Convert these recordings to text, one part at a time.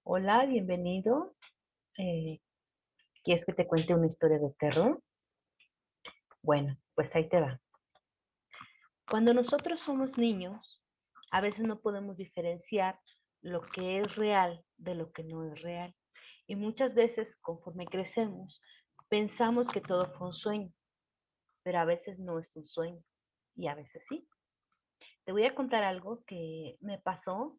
Hola, bienvenido. Eh, ¿Quieres que te cuente una historia de terror? Bueno, pues ahí te va. Cuando nosotros somos niños, a veces no podemos diferenciar lo que es real de lo que no es real. Y muchas veces, conforme crecemos, pensamos que todo fue un sueño, pero a veces no es un sueño y a veces sí. Te voy a contar algo que me pasó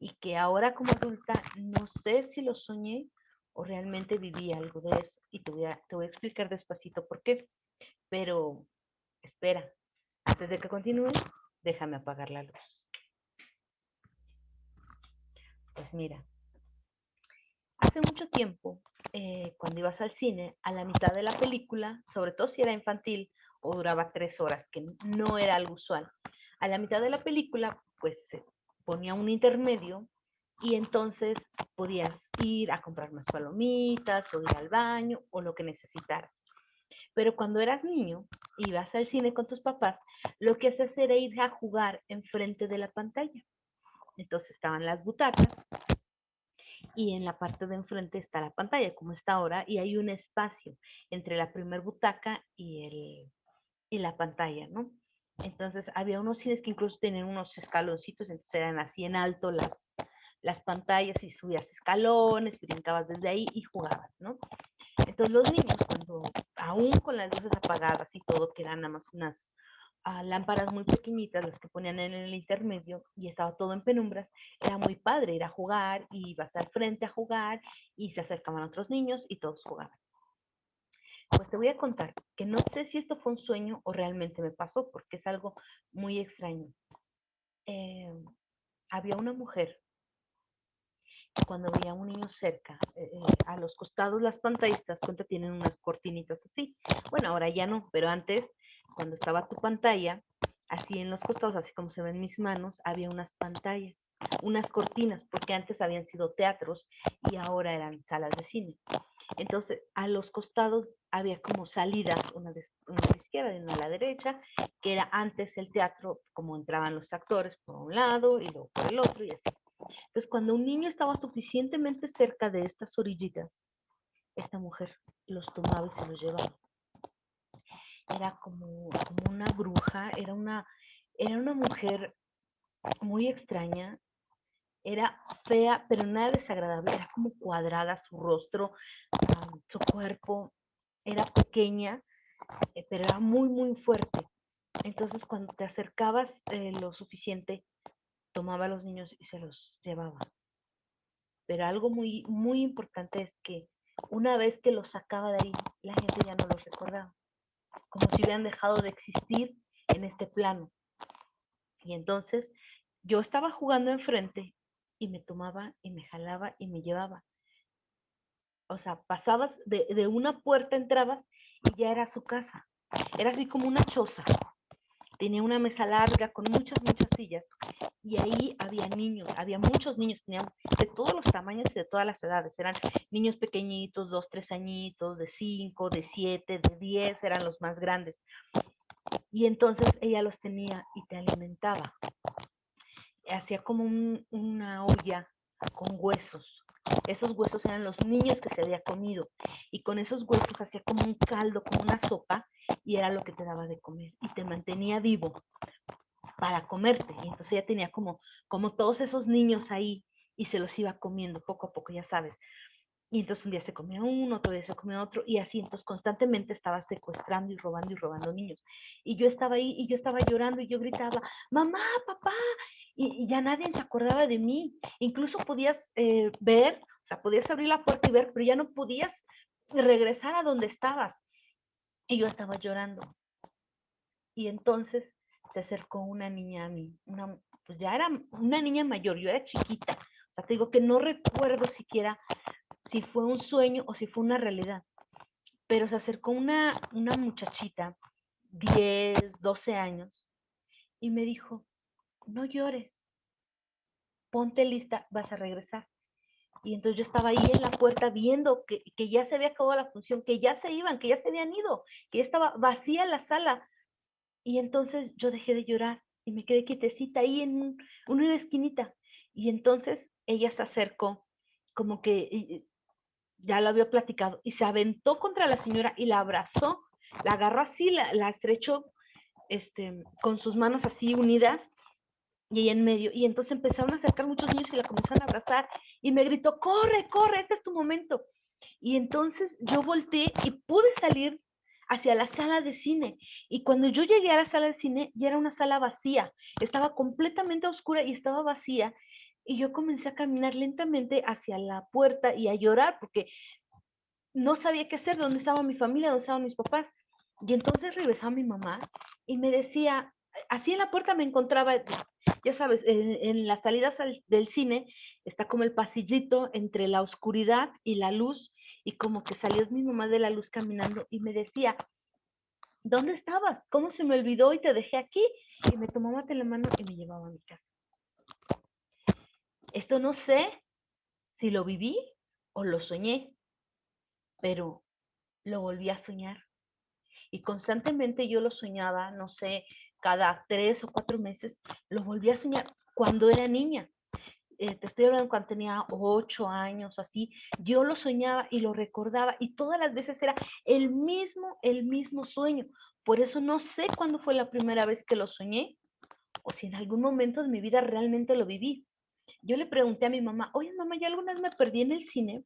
y que ahora como adulta no sé si lo soñé o realmente viví algo de eso. Y te voy a explicar despacito por qué. Pero espera, antes de que continúe, déjame apagar la luz. Pues mira, hace mucho tiempo, cuando ibas al cine, a la mitad de la película, sobre todo si era infantil o duraba 3 horas, que no era algo usual, a la mitad de la película, pues se ponía un intermedio y entonces podías ir a comprar más palomitas o ir al baño o lo que necesitaras. Pero cuando eras niño, ibas al cine con tus papás, lo que hacías era ir a jugar enfrente de la pantalla. Entonces estaban las butacas y en la parte de enfrente está la pantalla, como está ahora, y hay un espacio entre la primer butaca y la pantalla, ¿no? Entonces había unos cines que incluso tenían unos escaloncitos, entonces eran así en alto las pantallas y subías escalones y brincabas desde ahí y jugabas, ¿no? Entonces los niños, cuando aún con las luces apagadas y todo, que eran nada más unas lámparas muy pequeñitas, las que ponían en el intermedio, y estaba todo en penumbras, era muy padre ir a jugar, y ibas al frente a jugar, y se acercaban otros niños y todos jugaban. Pues te voy a contar que no sé si esto fue un sueño o realmente me pasó, porque es algo muy extraño. Eh, Había una mujer que cuando veía a un niño cerca, a los costados las pantallas, te das cuenta, tienen unas cortinitas así. Bueno, ahora ya no, pero antes, cuando estaba tu pantalla, así en los costados, así como se ven mis manos, había unas pantallas, unas cortinas, porque antes habían sido teatros y ahora eran salas de cine. Entonces, a los costados había como salidas, una de la izquierda y una a la derecha, que era antes el teatro, como entraban los actores por un lado y luego por el otro y así. Entonces, cuando un niño estaba suficientemente cerca de estas orillitas, esta mujer los tomaba y se los llevaba. Era como una bruja, era una mujer muy extraña, era fea, pero nada desagradable, era como cuadrada su rostro, su cuerpo, era pequeña, pero era muy, muy fuerte. Entonces, cuando te acercabas lo suficiente, tomaba a los niños y se los llevaba. Pero algo muy, muy importante es que una vez que los sacaba de ahí, la gente ya no los recordaba, como si hubieran dejado de existir en este plano. Y entonces yo estaba jugando enfrente y me tomaba y me jalaba y me llevaba. O sea, pasabas de una puerta, entrabas y ya era su casa. Era así como una choza. Tenía una mesa larga con muchas, muchas sillas y ahí había niños, había muchos niños, tenían de todos los tamaños y de todas las edades, eran niños pequeñitos, 2, 3 añitos, de 5, de 7, de 10, eran los más grandes. Y entonces ella los tenía y te alimentaba. Hacía como una olla con huesos. Esos huesos eran los niños que se había comido. Y con esos huesos hacía como un caldo, como una sopa, y era lo que te daba de comer. Y te mantenía vivo para comerte. Y entonces ella tenía como todos esos niños ahí y se los iba comiendo poco a poco, ya sabes. Y entonces un día se comía uno, otro día se comía otro, y así, entonces constantemente estaba secuestrando y robando niños. Y yo estaba ahí y yo estaba llorando y yo gritaba, mamá, papá, y ya nadie se acordaba de mí. Incluso podías ver, o sea, podías abrir la puerta y ver, pero ya no podías regresar a donde estabas. Y yo estaba llorando. Y entonces se acercó una niña a mí, pues ya era una niña mayor, yo era chiquita. O sea, te digo que no recuerdo siquiera si fue un sueño o si fue una realidad, pero se acercó una muchachita, 10 12 años, y me dijo, no llores, ponte lista, vas a regresar. Y entonces yo estaba ahí en la puerta viendo que ya se había acabado la función, que ya se iban, que ya se habían ido, que ya estaba vacía la sala. Y entonces yo dejé de llorar y me quedé quietecita ahí en una esquinita. Y entonces ella se acercó como que ya lo había platicado, y se aventó contra la señora y la abrazó, la agarró así, la estrechó con sus manos así unidas y ella en medio. Y entonces empezaron a acercar muchos niños y la comenzaron a abrazar y me gritó, corre, corre, este es tu momento. Y entonces yo volteé y pude salir hacia la sala de cine. Y cuando yo llegué a la sala de cine, ya era una sala vacía. Estaba completamente oscura y estaba vacía. Y yo comencé a caminar lentamente hacia la puerta y a llorar porque no sabía qué hacer, dónde estaba mi familia, dónde estaban mis papás. Y entonces regresaba mi mamá y me decía, así en la puerta me encontraba, ya sabes, en las salidas del cine está como el pasillito entre la oscuridad y la luz, y como que salió mi mamá de la luz caminando y me decía, ¿dónde estabas? ¿Cómo se me olvidó y te dejé aquí? Y me tomaba de la mano y me llevaba a mi casa. Esto no sé si lo viví o lo soñé, pero lo volví a soñar. Y constantemente yo lo soñaba, no sé, cada 3 o 4 meses, lo volví a soñar cuando era niña. Te estoy hablando cuando tenía 8 años, así, yo lo soñaba y lo recordaba y todas las veces era el mismo sueño. Por eso no sé cuándo fue la primera vez que lo soñé o si en algún momento de mi vida realmente lo viví. Yo le pregunté a mi mamá, oye mamá, ¿ya alguna vez me perdí en el cine?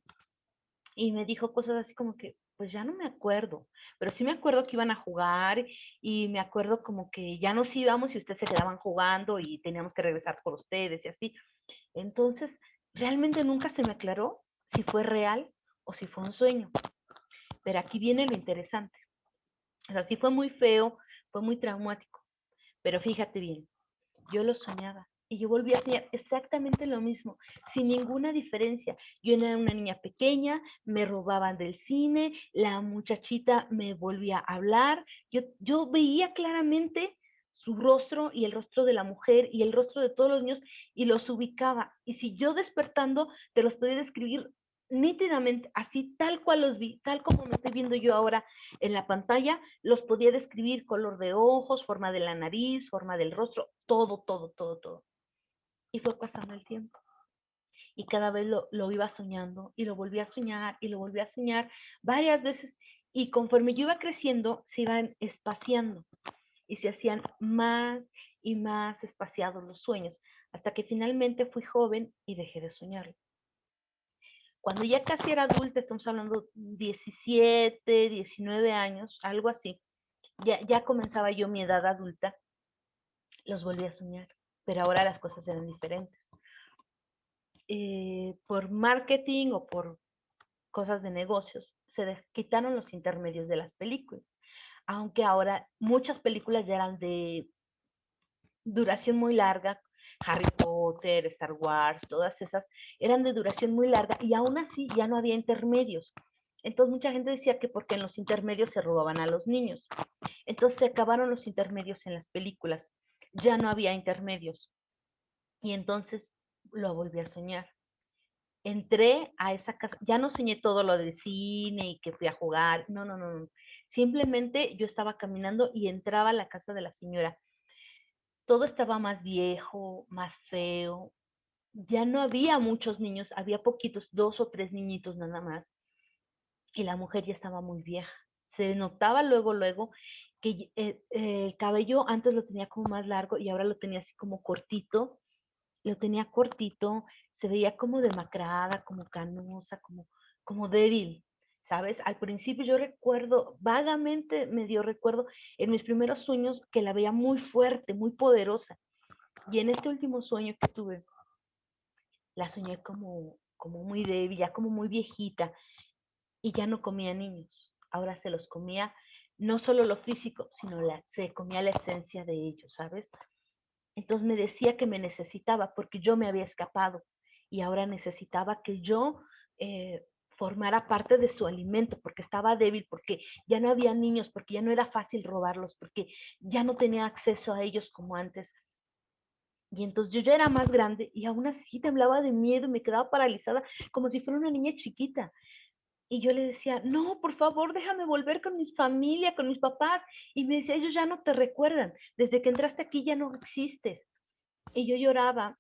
Y me dijo cosas así como que, pues ya no me acuerdo, pero sí me acuerdo que iban a jugar y me acuerdo como que ya nos íbamos y ustedes se quedaban jugando y teníamos que regresar por ustedes y así. Entonces, realmente nunca se me aclaró si fue real o si fue un sueño. Pero aquí viene lo interesante. O sea, sí fue muy feo, fue muy traumático, pero fíjate bien, yo lo soñaba y yo volví a soñar exactamente lo mismo, sin ninguna diferencia. Yo era una niña pequeña, me robaban del cine, la muchachita me volvía a hablar, yo veía claramente su rostro y el rostro de la mujer y el rostro de todos los niños y los ubicaba. Y si yo despertando te los podía describir nítidamente, así tal cual los vi, tal como me estoy viendo yo ahora en la pantalla, los podía describir: color de ojos, forma de la nariz, forma del rostro, todo, todo, todo, todo. Y fue pasando el tiempo. Y cada vez lo iba soñando y lo volví a soñar y lo volví a soñar varias veces. Y conforme yo iba creciendo, se iban espaciando y se hacían más y más espaciados los sueños, hasta que finalmente fui joven y dejé de soñarlo. Cuando ya casi era adulta, estamos hablando 17, 19 años, algo así, ya comenzaba yo mi edad adulta, los volví a soñar, pero ahora las cosas eran diferentes. Por marketing o por cosas de negocios, se quitaron los intermedios de las películas, aunque ahora muchas películas ya eran de duración muy larga. Harry Potter, Star Wars, todas esas eran de duración muy larga y aún así ya no había intermedios. Entonces mucha gente decía que porque en los intermedios se robaban a los niños. Entonces se acabaron los intermedios en las películas. Ya no había intermedios. Y entonces lo volví a soñar. Entré a esa casa, ya no soñé todo lo del cine y que fui a jugar, no, no, no, no. Simplemente yo estaba caminando y entraba a la casa de la señora. Todo estaba más viejo, más feo. Ya no había muchos niños, había poquitos, 2 o 3 niñitos nada más. Y la mujer ya estaba muy vieja. Se notaba luego, luego que el cabello antes lo tenía como más largo y ahora lo tenía así como cortito, lo tenía cortito, se veía como demacrada, como canosa, como débil, ¿sabes? Al principio yo recuerdo, vagamente me dio recuerdo en mis primeros sueños que la veía muy fuerte, muy poderosa. Y en este último sueño que tuve, la soñé como muy débil, ya como muy viejita, y ya no comía niños. Ahora se los comía no solo lo físico, sino se comía la esencia de ellos, ¿sabes? Entonces me decía que me necesitaba porque yo me había escapado y ahora necesitaba que yo formara parte de su alimento porque estaba débil, porque ya no había niños, porque ya no era fácil robarlos, porque ya no tenía acceso a ellos como antes. Y entonces yo ya era más grande y aún así temblaba de miedo y me quedaba paralizada como si fuera una niña chiquita. Y yo le decía, no, por favor, déjame volver con mi familia, con mis papás. Y me decía, ellos ya no te recuerdan. Desde que entraste aquí ya no existes. Y yo lloraba.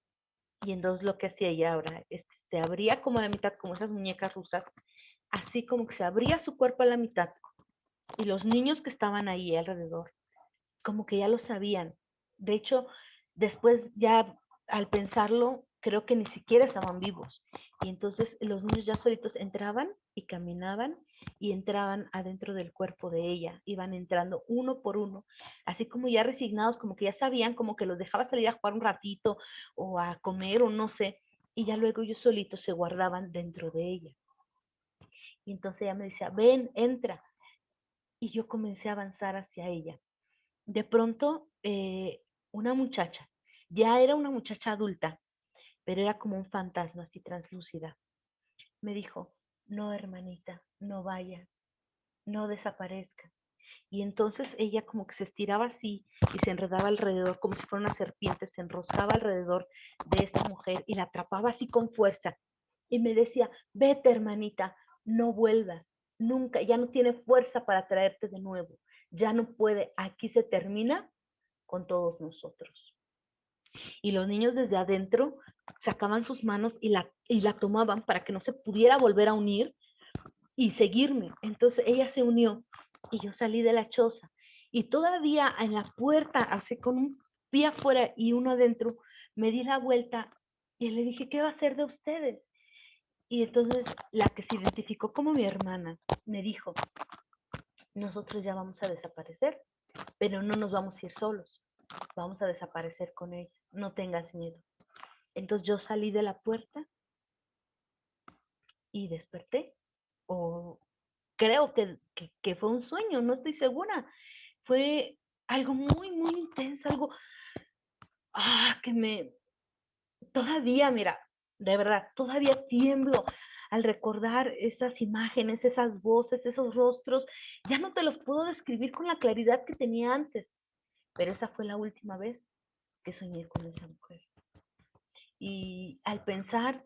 Y entonces lo que hacía ella ahora es que se abría como a la mitad, como esas muñecas rusas, así como que se abría su cuerpo a la mitad. Y los niños que estaban ahí alrededor, como que ya lo sabían. De hecho, después ya al pensarlo, creo que ni siquiera estaban vivos. Y entonces los niños ya solitos entraban y caminaban y entraban adentro del cuerpo de ella. Iban entrando uno por uno, así como ya resignados, como que ya sabían, como que los dejaba salir a jugar un ratito o a comer o no sé. Y ya luego ellos solitos se guardaban dentro de ella. Y entonces ella me decía, ven, entra. Y yo comencé a avanzar hacia ella. De pronto, una muchacha, ya era una muchacha adulta, pero era como un fantasma así translúcida, me dijo, no, hermanita, no vayas, no desaparezcas. Y entonces ella como que se estiraba así y se enredaba alrededor, como si fuera una serpiente, se enroscaba alrededor de esta mujer y la atrapaba así con fuerza. Y me decía, vete, hermanita, no vuelvas, nunca, ya no tiene fuerza para traerte de nuevo, ya no puede, aquí se termina con todos nosotros. Y los niños desde adentro sacaban sus manos y la tomaban para que no se pudiera volver a unir y seguirme. Entonces ella se unió y yo salí de la choza. Y todavía en la puerta, así con un pie afuera y uno adentro, me di la vuelta y le dije, ¿qué va a hacer de ustedes? Y entonces la que se identificó como mi hermana me dijo, nosotros ya vamos a desaparecer, pero no nos vamos a ir solos, vamos a desaparecer con ella, no tengas miedo. Entonces yo salí de la puerta y desperté, o creo que fue un sueño, no estoy segura. Fue algo muy, muy intenso, algo que todavía, mira, de verdad, todavía tiemblo al recordar esas imágenes, esas voces, esos rostros. Ya no te los puedo describir con la claridad que tenía antes, pero esa fue la última vez que soñé con esa mujer. Y al pensar,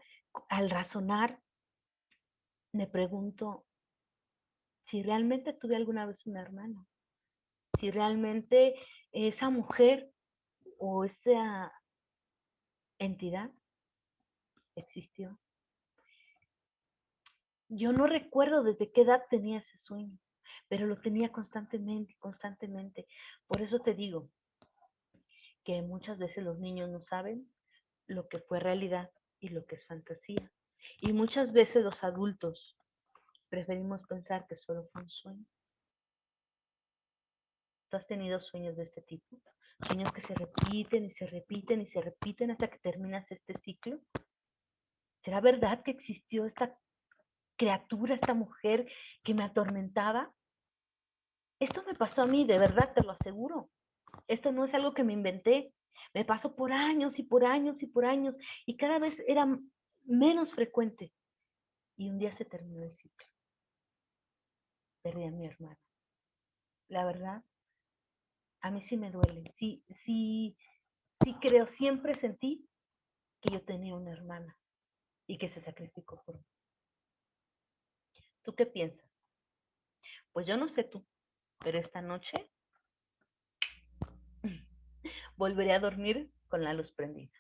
al razonar, me pregunto si realmente tuve alguna vez una hermana, si realmente esa mujer o esa entidad existió. Yo no recuerdo desde qué edad tenía ese sueño, pero lo tenía constantemente, constantemente. Por eso te digo que muchas veces los niños no saben lo que fue realidad y lo que es fantasía. Y muchas veces los adultos preferimos pensar que solo fue un sueño. ¿Tú has tenido sueños de este tipo? Sueños que se repiten y se repiten y se repiten hasta que terminas este ciclo. ¿Será verdad que existió esta criatura, esta mujer que me atormentaba? Esto me pasó a mí, de verdad, te lo aseguro. Esto no es algo que me inventé. Me pasó por años y por años y por años y cada vez era menos frecuente. Y un día se terminó el ciclo. Perdí a mi hermana. La verdad, a mí sí me duele. Sí, sí, sí creo, siempre sentí que yo tenía una hermana y que se sacrificó por mí. ¿Tú qué piensas? Pues yo no sé tú, pero esta noche volveré a dormir con la luz prendida.